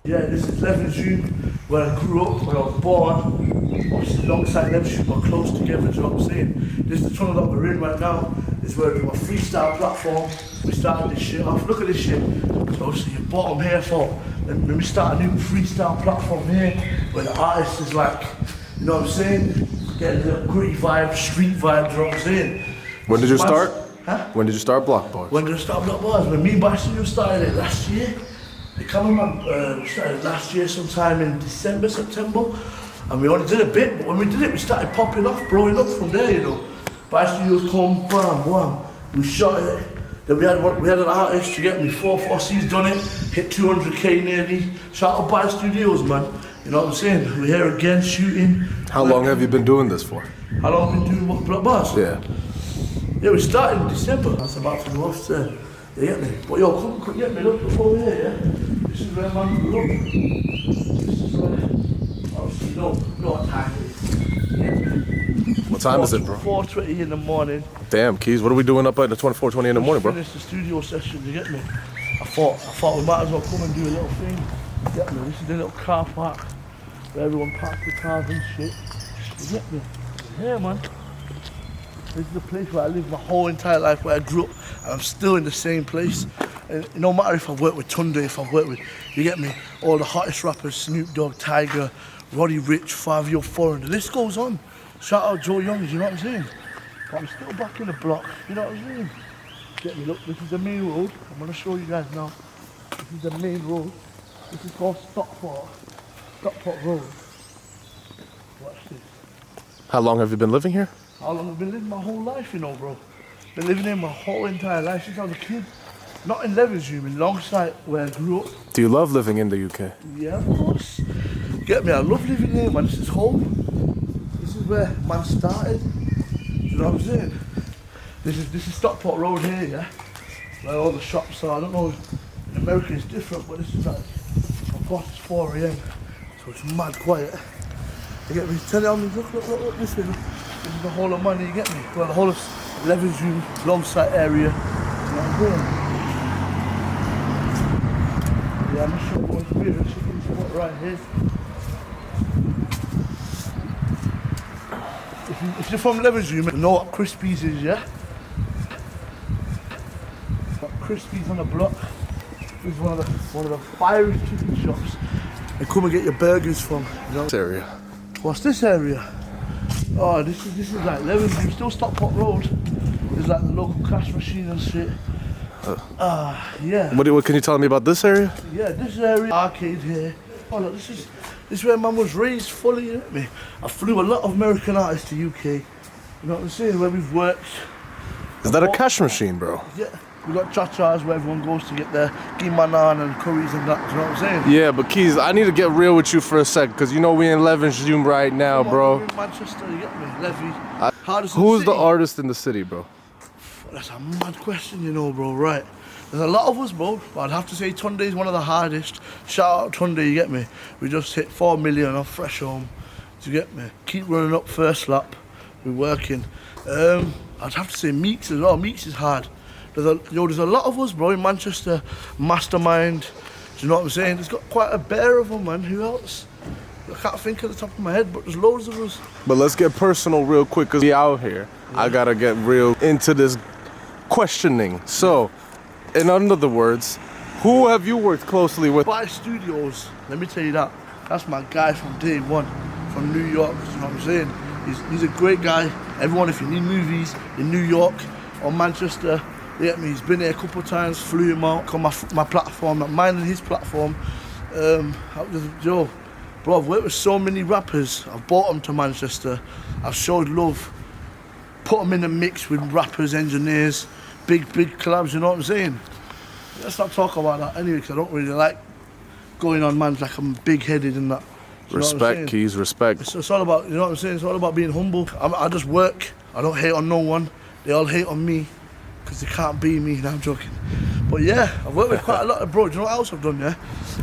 Yeah, this is Legendary's where I grew up, where I was born. Obviously, alongside Legendary's, we're close together, do you know what I'm saying? This is the tunnel that we're in right now. This is where we do a freestyle platform. We started this shit off. Look at this shit. So obviously, you bought them here for. Then we start a new freestyle platform here, where the artist is like, you know what I'm saying? Getting a little gritty vibe, street vibe, you know what I'm saying? When did you start? Huh? When did you start Block Bars? When did I start Block Bars? When me and By Studio started it last year. The cameraman started last year sometime in December, September. And we only did a bit, but when we did it, we started popping off, blowing up from there, you know. By Studios come, bam, bam. We shot it. Then we had an artist, you get me, 4C's done it, hit 200K nearly. Shout out By Studios, man. You know what I'm saying? We're here again shooting. How long have you been doing this for? How long have we been doing what, Block Bars? Yeah. Yeah, we started in December. That's about to go off there. You get me? But yo, come get me, look over here, yeah? This is where man grew up. This is where, obviously, you know what time it is. Yeah. What time is it, bro? 4:20 in the morning. Damn, Keyzz, what are we doing up at the 24:20 in the morning, bro? Finished the studio session, you get me? I thought we might as well come and do a little thing. You get me? This is the little car park where everyone parks the cars and shit. You get me? Yeah, man. This is the place where I lived my whole entire life, where I grew up, and I'm still in the same place. And no matter if I've worked with Tunde, if I've worked with, you get me, all the hottest rappers, Snoop Dogg, Tiger, Roddy Rich, 5 Foreign, the list goes on. Shout out Joe Young, you know what I'm saying? But I'm still back in the block, you know what I'm saying? Get me, look, this is the main road. I'm gonna show you guys now. This is the main road. This is called Stockport Road. Watch this. How long have you been living here? How long I've been living my whole life, you know, bro. Been living here my whole entire life since I was a kid. Not in Legendary's, alongside where I grew up. Do you love living in the UK? Yeah, of course. Get me, I love living here, man. This is home. This is where man started. You know what I'm saying? This is Stockport Road here, yeah? Where all the shops are. I don't know, in America it's different, but this is like, of course it's 4 AM. So it's mad quiet. You get me? Tell it on me, look this way. This is the whole of money, you get me? Well, the whole of Legendary's alongside area. You know what I'm doing? Yeah, I'm gonna show you what's weird. I'm showing you what right here. If you're from Legendary's, you know what Crispies is, yeah? It's got Crispies on the block. This is one of the finest chicken shops. And come and get your burgers from. You know? This area. What's this area? Oh, this is like Legendary's, still Stockport Road. There's like the local cash machine and shit. Yeah. What can you tell me about this area? Yeah, this area, arcade here. Oh look, this is where man was raised fully, you know me? I flew a lot of American artists to UK. You know what I'm saying? Where we've worked. Is that a cash machine, bro? Yeah. We got cha-chas where everyone goes to get their gimanan and curries and that, do you know what I'm saying? Yeah, but Keyzz, I need to get real with you for a sec, because you know we in Legendary's right now, bro. We're in Manchester, you get me? Levy. Who's the artist in the city, bro? That's a mad question, you know, bro, right. There's a lot of us, bro, but I'd have to say Tunde is one of the hardest. Shout out Tunde, you get me? We just hit 4 million off Fresh Home, do you get me? Keep running up first lap, we're working. I'd have to say Meeks as well, Meeks is hard. There's a lot of us, bro, in Manchester, Mastermind, do you know what I'm saying? There's got quite a bear of them, man, who else? I can't think at the top of my head, but there's loads of us. But let's get personal real quick, because we out here. Yeah. I gotta get real into this questioning. So, in other words, who have you worked closely with? By Studios, let me tell you that. That's my guy from day one, from New York, you know what I'm saying? He's a great guy. Everyone, if you need movies in New York or Manchester, you get me? He's been here a couple of times, flew him out, on my platform, not mine and his platform. Yo, bro, I've worked with so many rappers. I've brought them to Manchester. I've showed love, put them in the mix with rappers, engineers, big collabs, you know what I'm saying? Let's not talk about that anyway, because I don't really like going on man's like I'm big-headed and that. Respect, Keyzz, respect. It's all about, you know what I'm saying? It's all about being humble. I just work. I don't hate on no one. They all hate on me because they can't be me. No, I'm joking. But yeah, I've worked with quite a lot of bro. Do you know what else I've done, yeah?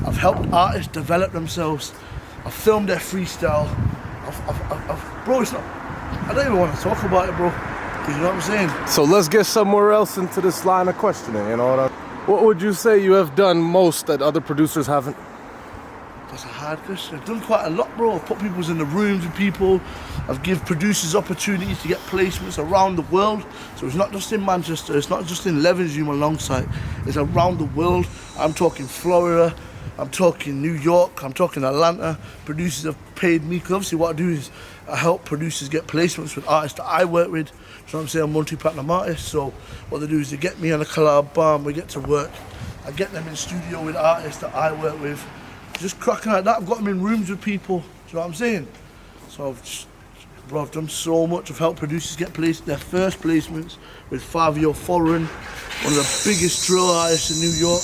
I've helped artists develop themselves. I've filmed their freestyle. Bro, it's not, I don't even want to talk about it, bro. Because you know what I'm saying? So let's get somewhere else into this line of questioning, you know what I mean? What would you say you have done most that other producers haven't? That's a hard question. I've done quite a lot, bro. I've put people in the rooms with people. I've given producers opportunities to get placements around the world. So it's not just in Manchester, it's not just in Levenshulme alongside, it's around the world. I'm talking Florida, I'm talking New York, I'm talking Atlanta. Producers have paid me, because obviously what I do is I help producers get placements with artists that I work with. So I'm saying I'm multi-platinum artist. So what they do is they get me on a collab, bam, we get to work. I get them in studio with artists that I work with. Just cracking like that. I've got them in rooms with people. Do you know what I'm saying? So I've done so much. I've helped producers get their first placements with Fabio Foreign, one of the biggest drill artists in New York.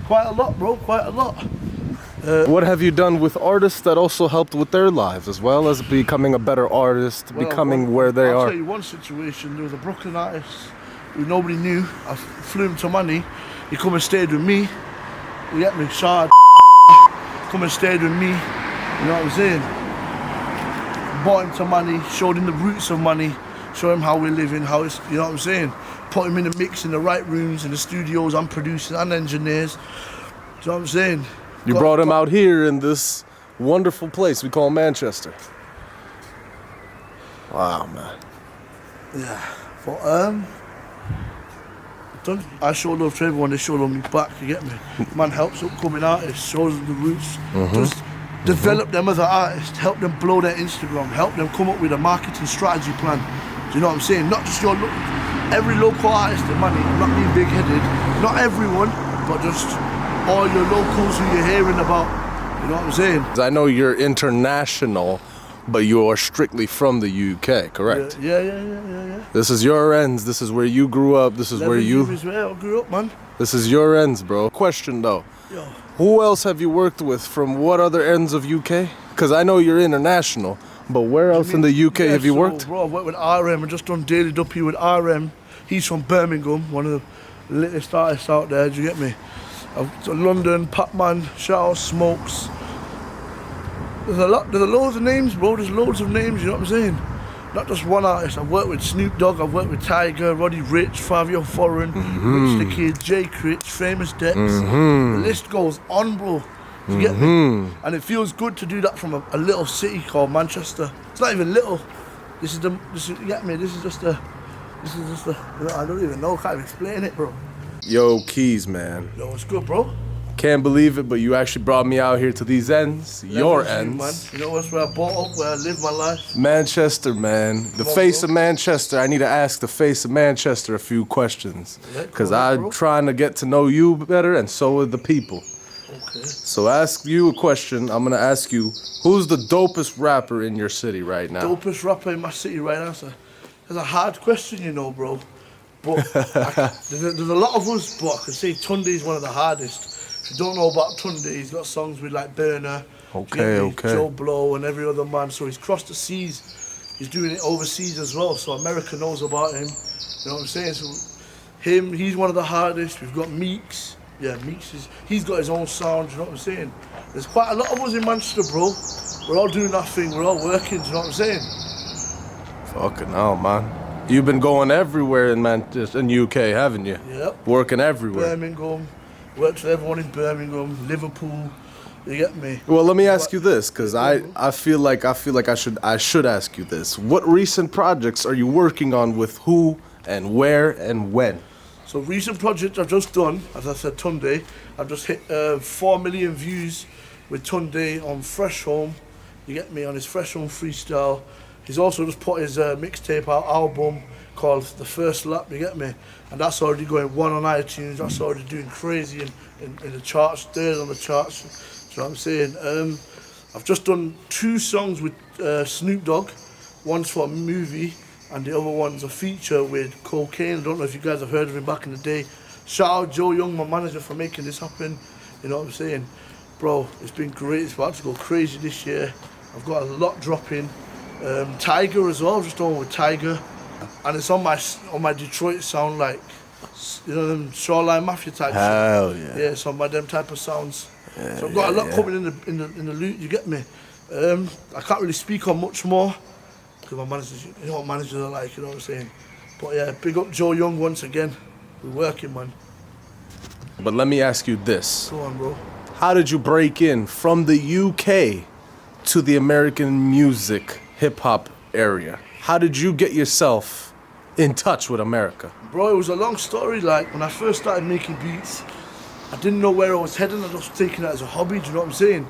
Quite a lot, bro. Quite a lot. What have you done with artists that also helped with their lives, as well as becoming a better artist, becoming where they are? I'll tell you one situation. There was a Brooklyn artist who nobody knew. I flew him to money. He come and stayed with me. You get me? Shoutout come and stayed with me, you know what I'm saying? Bought him to money, showed him the roots of money, showed him how we're living, how it's, you know what I'm saying? Put him in the mix, in the right rooms, in the studios, I'm producing, and engineers, do you know what I'm saying? You brought him out here in this wonderful place we call Manchester. Wow, man. Yeah, but I show love to everyone, they show love me back, you get me? Man helps upcoming artists, shows them the roots, just develop them as an artist, help them blow their Instagram, help them come up with a marketing strategy plan. Do you know what I'm saying? Not just every local artist in money, I'm not being big-headed, not everyone, but just all your locals who you're hearing about, you know what I'm saying? I know you're international, but you are strictly from the UK, correct? Yeah. This is your ends. This is where you grew up. This is where you... Is where I grew up, man. This is your ends, bro. Question, though. Yo. Who else have you worked with from what other ends of UK? Because I know you're international, but where else in the UK have you worked? Bro, I've worked with RM. I've just done Daily Duppy with RM. He's from Birmingham, one of the latest artists out there, do you get me? I've done London, Pacman, Shoutout Smokes. There's loads of names, bro. There's loads of names, you know what I'm saying? Not just one artist. I've worked with Snoop Dogg, I've worked with Tiger, Roddy Rich, Fabio Foreign, Rich the Kid, Jay Critch, Famous Dex. The list goes on, bro. You get me? And it feels good to do that from a little city called Manchester. It's not even little. You get me? This is just a, I don't even know, I can't even explain it, bro. Yo, Keyzz, man. Yo, it's good, bro. Can't believe it, but you actually brought me out here to these ends, your ends. Man. You know what's where I bought up, where I live my life? Manchester, man. The face of Manchester. I need to ask the face of Manchester a few questions. Because I'm trying to get to know you better, and so are the people. Okay. So ask you a question. I'm going to ask you, who's the dopest rapper in your city right now? Dopest rapper in my city right now, sir? That's a hard question, you know, bro. But there's a lot of us, but I can say Tunde is one of the hardest. If you don't know about Tunde, he's got songs with like Burner, Joe Blow and every other man. So he's crossed the seas. He's doing it overseas as well. So America knows about him. You know what I'm saying? So he's one of the hardest. We've got Meeks. Yeah, he's got his own sound. You know what I'm saying? There's quite a lot of us in Manchester, bro. We're all doing our thing. We're all working. Do you know what I'm saying? Fucking hell, man. You've been going everywhere in Manchester, in UK, haven't you? Yep. Working everywhere. Birmingham. Worked with everyone in Birmingham, Liverpool. You get me? Well, let me ask you this, because I feel like I should ask you this. What recent projects are you working on with who and where and when? So recent project I've just done, as I said, Tunde. I've just hit 4 million views with Tunde on Fresh Home. You get me? On his Fresh Home freestyle. He's also just put his mixtape out, album called The First Lap, you get me? And that's already going 1 on iTunes, that's already doing crazy in the charts, 3rd on the charts, you know what I'm saying? I've just done 2 songs with Snoop Dogg, one's for a movie, and the other one's a feature with Cocaine. I don't know if you guys have heard of him back in the day. Shout out Joe Young, my manager, for making this happen, you know what I'm saying? Bro, it's been great, it's about to go crazy this year. I've got a lot dropping. Tiger as well, just on with Tiger. And it's on my Detroit sound, like, you know, them Shoreline Mafia type shit. Hell yeah. Yeah, it's on my them type of sounds. Yeah, so I've got a lot coming in the loot, you get me? I can't really speak on much more, because my managers, you know what managers are like, you know what I'm saying? But yeah, big up Joe Young once again. We're working, man. But let me ask you this. Go on, bro. how did you break in from the UK to the American music hip hop area? How did you get yourself in touch with America? Bro, it was a long story. Like, when I first started making beats, I didn't know where I was heading. I was taking it as a hobby, do you know what I'm saying?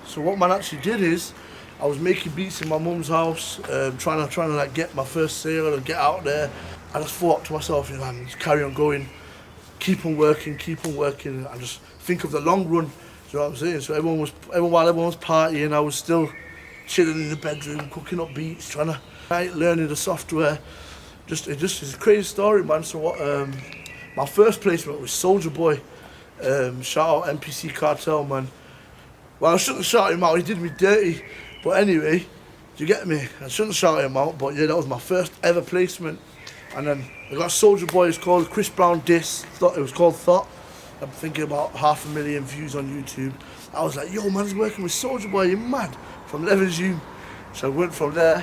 So what man actually did is, I was making beats in my mum's house, trying to like get my first sale and get out there. I just thought to myself, you know, man, just carry on going, keep on working, and just think of the long run. Do you know what I'm saying? So while everyone was partying, I was still chilling in the bedroom, cooking up beats, trying to learning the software. It's a crazy story, man. So what? My first placement was Soulja Boy. Shout out MPC Cartel, man. Well, I shouldn't shout him out. He did me dirty. But anyway, do you get me? I shouldn't shout him out. But yeah, that was my first ever placement. And then I got Soulja Boy. It's called Chris Brown Diss. It was called Thought. I'm thinking about 500,000 views on YouTube. I was like, yo, man's working with Soulja Boy. You're mad. From LegendaryKeyzz. So I went from there.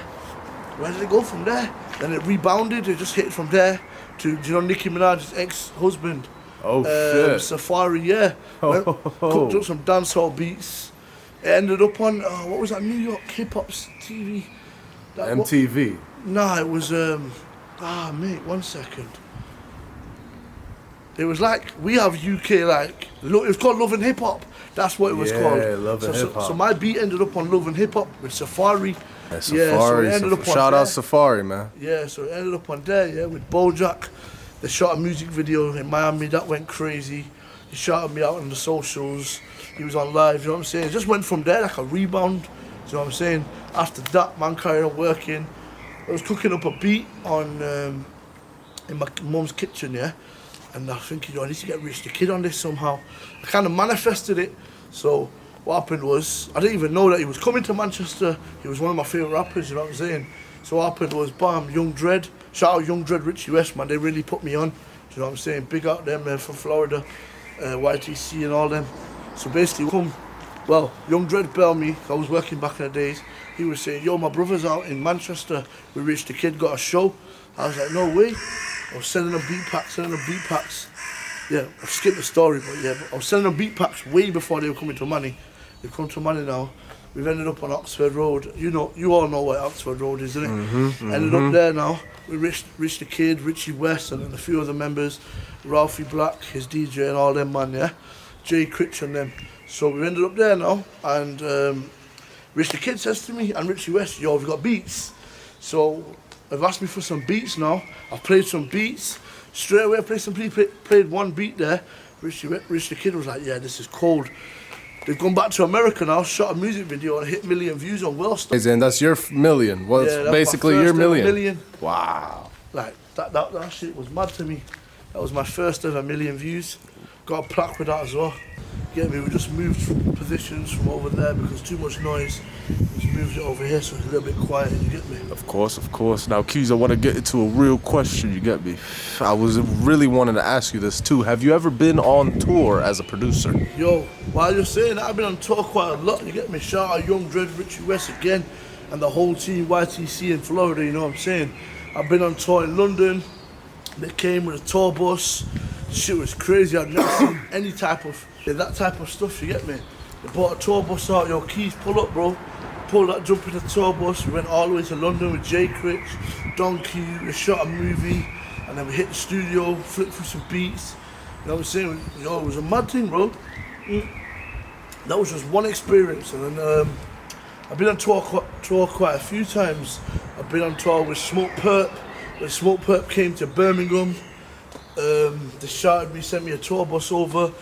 Where did it go from there? Then it rebounded. It just hit from there to, you know, Nicki Minaj's ex-husband. Oh shit. Safari, yeah. Cooked up some dancehall beats. It ended up on, what was that, New York Hip Hop TV? MTV. Nah, it was, mate, 1 second. It was like, we have UK, like, it was called Love and Hip Hop. That's what it was called. Yeah, Love and Hip Hop. So my beat ended up on Love and Hip Hop with Safari. Yeah, Safari. So it ended up on Shout out Safari, man. Yeah, so it ended up on there, yeah, with Bojack. They shot a music video in Miami, that went crazy. He shouted me out on the socials. He was on live, you know what I'm saying? It just went from there like a rebound, you know what I'm saying? After that, man carried on working. I was cooking up a beat on in my mum's kitchen, yeah? And I think, you know, I need to get Rich the Kid on this somehow. I kind of manifested it. So what happened was, I didn't even know that he was coming to Manchester. He was one of my favourite rappers, you know what I'm saying? So what happened was, bam, Young Dread. Shout out Young Dread, Richie West, man. They really put me on. Do you know what I'm saying? Big out them from Florida, YTC and all them. So basically, Young Dread bailed me. I was working back in the days. He was saying, yo, my brother's out in Manchester. We Rich the Kid got a show. I was like, no way. I was sending them beat packs. Yeah, I've skipped the story, but yeah, I was sending them beat packs way before they were coming to Manny. They've come to Manny now. We've ended up on Oxford Road. You all know where Oxford Road is, isn't it? Ended up there now. We Rich the Kid, Richie West, and then a few other members. Ralphie Black, his DJ, and all them, man, yeah? Jay Critch and them. So we ended up there now, and Rich the Kid says to me, and Richie West, yo, have you got beats? So they've asked me for some beats now. I've played some beats. Straight away, I played one beat there. Rich the Kid was like, yeah, this is cold. They've gone back to America now, shot a music video and hit 1 million views on World Star. And that's your million. Well, yeah, basically your million. Wow. Like, that shit was mad to me. That was my first ever 1 million views. Got a plaque with that as well. Get me? We just moved positions from over there because too much noise. We just moved it over here so it's a little bit quiet, you get me? Of course. Now, Keyzz, I want to get into a real question, you get me? I was really wanting to ask you this too. Have you ever been on tour as a producer? Yo, while you're saying that, I've been on tour quite a lot, you get me? Shout out Young Dread, Richie West again, and the whole team, YTC in Florida, you know what I'm saying? I've been on tour in London. They came with a tour bus. Shit was crazy. I'd never seen any type of that type of stuff, you get me? They bought a tour bus out. Yo, Keyzz, pull up, bro. Pull that, jump in the tour bus. We went all the way to London with Jay Critch, Don Q. We shot a movie, and then we hit the studio, flipped through some beats. You know what I'm saying? Yo, it was a mad thing, bro. That was just one experience, and then I've been on tour quite a few times. I've been on tour with Smoke Perp. When Smoke Perp came to Birmingham, they shouted me, sent me a tour bus over.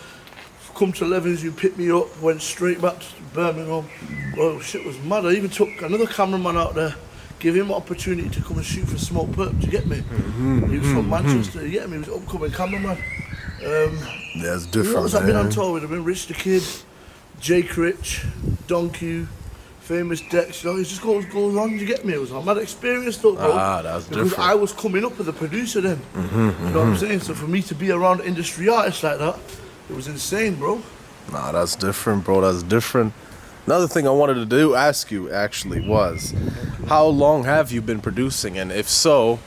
Come to Levens, you picked me up, went straight back to Birmingham. Well, shit was mad. I even took another cameraman out there, gave him an opportunity to come and shoot for Smoke Perp. Do you get me? He was from Manchester. You get me? He was an upcoming cameraman. That's different. Who else I've been on tour with? I've been Rich the Kid, Jay Critch, Don Q, Famous Dex. You know, it just goes on. You get me? It was a mad experience, though, bro. That's because different. I was coming up with a producer then. You know what I'm saying? So for me to be around industry artists like that, it was insane, bro. Nah, that's different, bro. That's different. Another thing I wanted to ask you actually was, how long have you been producing? And if so,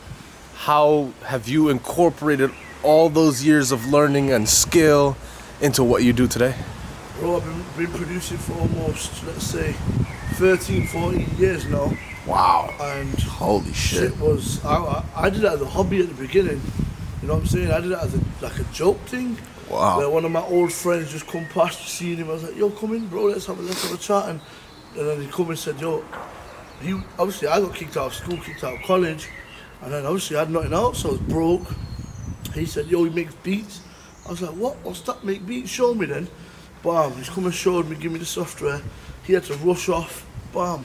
how have you incorporated all those years of learning and skill into what you do today? Bro, I've been producing for almost, let's say, 13, 14 years now. Wow. And holy shit. I did it as a hobby at the beginning. You know what I'm saying? I did it as like a joke thing. Wow. Where one of my old friends just come past, seeing him. I was like, yo, come in, bro, let's have a chat. And then he come and said, yo, obviously I got kicked out of school, kicked out of college. And then obviously I had nothing else, so I was broke. He said, yo, he makes beats. I was like, what? What's that, make beats? Show me then. Bam, he's come and showed me, give me the software. He had to rush off, bam.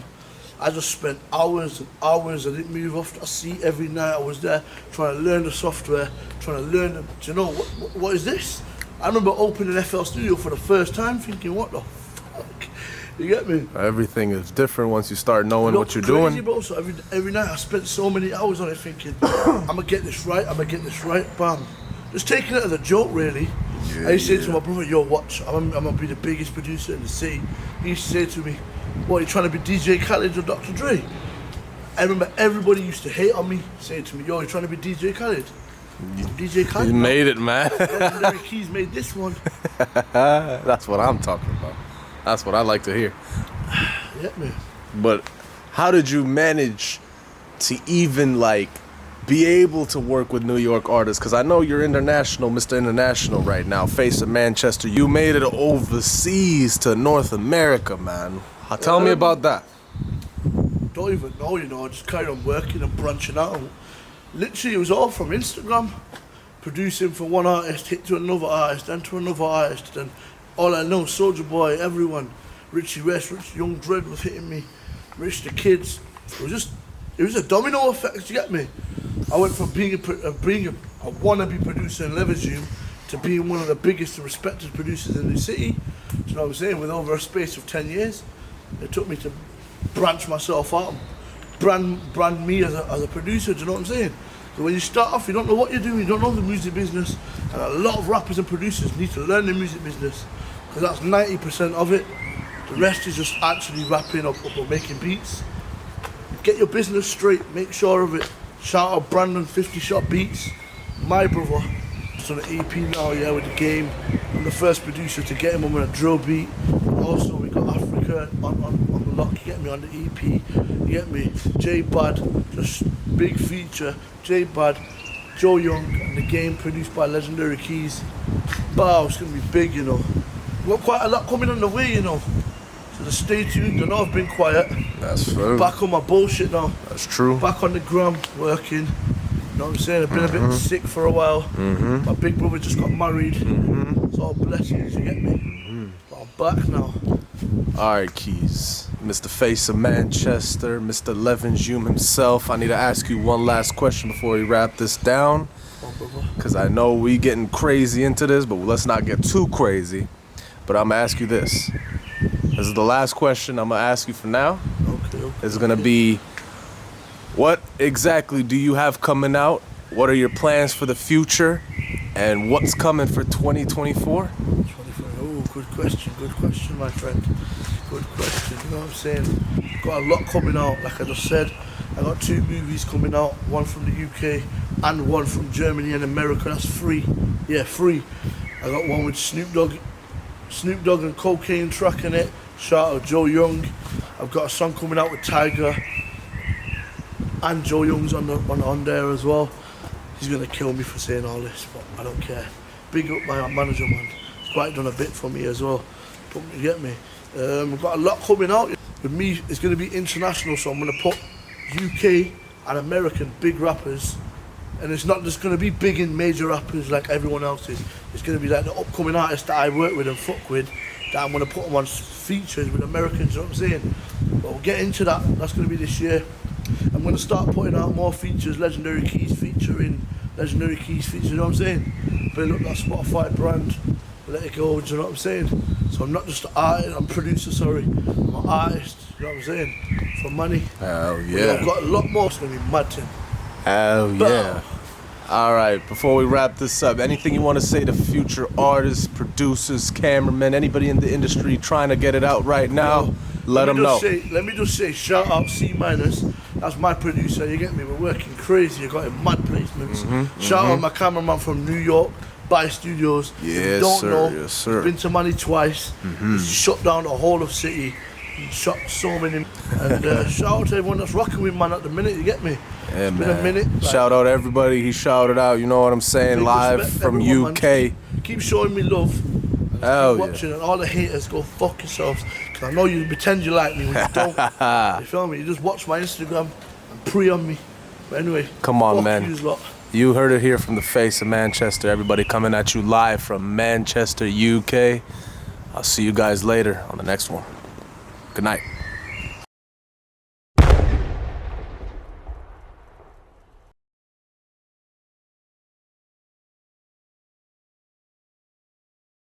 I just spent hours and hours. I didn't move off a seat every night. I was there trying to learn the software, trying to learn, do you know, what is this? I remember opening FL Studio for the first time thinking, what the fuck? You get me? Everything is different once you start knowing what you're crazy, doing. Bro. So every night I spent so many hours on it thinking, I'm gonna get this right, bam. Just taking it as a joke, really. I used to say to my brother, yo, watch, I'm gonna be the biggest producer in the city. He used to say to me, what, you trying to be DJ Khaled or Dr. Dre? I remember everybody used to hate on me, saying to me, yo, you trying to be DJ Khaled? DJ Khaled? You made it, man. LegendaryKeyzz made this one. That's what I'm talking about. That's what I like to hear. Yeah, man. But how did you manage to even like be able to work with New York artists? Because I know you're international, Mr. International right now, face of Manchester. You made it overseas to North America, man. Tell me about that. Don't even know, you know, I just carried on working and branching out. Literally, it was all from Instagram. Producing for one artist, hit to another artist, then to another artist, then all I know, Soulja Boy, everyone, Richie West, Rich Young Dread was hitting me, Rich the Kids. It was a domino effect, you get me? I went from being a wannabe producer in Leverage to being one of the biggest and respected producers in the city. Do you know what I'm saying? With over a space of 10 years, it took me to branch myself out, brand me as a producer. Do you know what I'm saying? So when you start off, you don't know what you're doing, you don't know the music business, and a lot of rappers and producers need to learn the music business, because that's 90% of it. The rest is just actually rapping or making beats. Get your business straight, make sure of it. Shout out Brandon, 50 Shot Beats, my brother. Just on an EP now, yeah, with the game. I'm the first producer to get him on a drill beat. Also, we got Africa on the lock, you get me, on the EP. You get me? J Bad, just big feature. J Bad, Joe Young, and the game produced by LegendaryKeyzz. Wow, it's gonna be big, you know. We've got quite a lot coming on the way, you know. So just stay tuned. I know I've been quiet. That's true. Back on my bullshit now. That's true. Back on the gram, working. You know what I'm saying? I've been a bit sick for a while. My big brother just got married. It's all blessings, you get me? But I'm back now. Alright, Keyzz. Mr. Face of Manchester, Mr. Levenjume himself. I need to ask you one last question before we wrap this down. Because I know we getting crazy into this, but let's not get too crazy. But I'm going to ask you this. This is the last question I'm going to ask you for now. Okay. It's going to be, what exactly do you have coming out? What are your plans for the future? And what's coming for 2024? Oh, good question, my friend. Good question, you know what I'm saying? Got a lot coming out, like I just said. I got 2 movies coming out, one from the UK and one from Germany and America. That's free. Yeah, free. I got one with Snoop Dogg and Cocaine track in it. Shout out Joe Young. I've got a song coming out with Tiger, and Joe Young's on there as well. He's gonna kill me for saying all this, but I don't care. Big up my manager, man. He's quite done a bit for me as well. You get me? We've got a lot coming out. With me, it's gonna be international, so I'm gonna put UK and American big rappers. And it's not just going to be big and major rappers like everyone else is. It's going to be like the upcoming artists that I work with and fuck with, that I'm going to put them on features with Americans, you know what I'm saying? But we'll get into that. That's going to be this year. I'm going to start putting out more features, LegendaryKeyzz featuring, LegendaryKeyzz features, you know what I'm saying? Build up that Spotify brand, let it go, do you know what I'm saying? So I'm not just an artist, I'm producer, sorry. I'm an artist, you know what I'm saying? For money. Hell yeah. I've got a lot more, it's going to be mad thing. Hell yeah. All right, before we wrap this up, anything you want to say to future artists, producers, cameramen, anybody in the industry trying to get it out right now, let them know. Let me just say, shout out C-. That's my producer, you get me? We're working crazy, I got him mad placements. Shout out my cameraman from New York, Bay Studios. If you Yes, don't sir. know, Yes, sir. been to Manny twice. He's shut down the whole of City. He shot so many. And shout out to everyone that's rocking with man at the minute. You get me? Yeah, Been man. a minute. Like, Shout out everybody. He shouted out. You know what I'm saying? big Live respect from everyone, UK. man. Keep showing me love. Hell Keep yeah. watching, and all the haters go fuck yourselves. Cause I know you pretend you like me when you don't. You feel me? You just watch my Instagram and pre on me. But anyway, Come on, fuck man. yous lot. You heard it here from the face of Manchester. Everybody coming at you live from Manchester, UK. I'll see you guys later on the next one. Good night.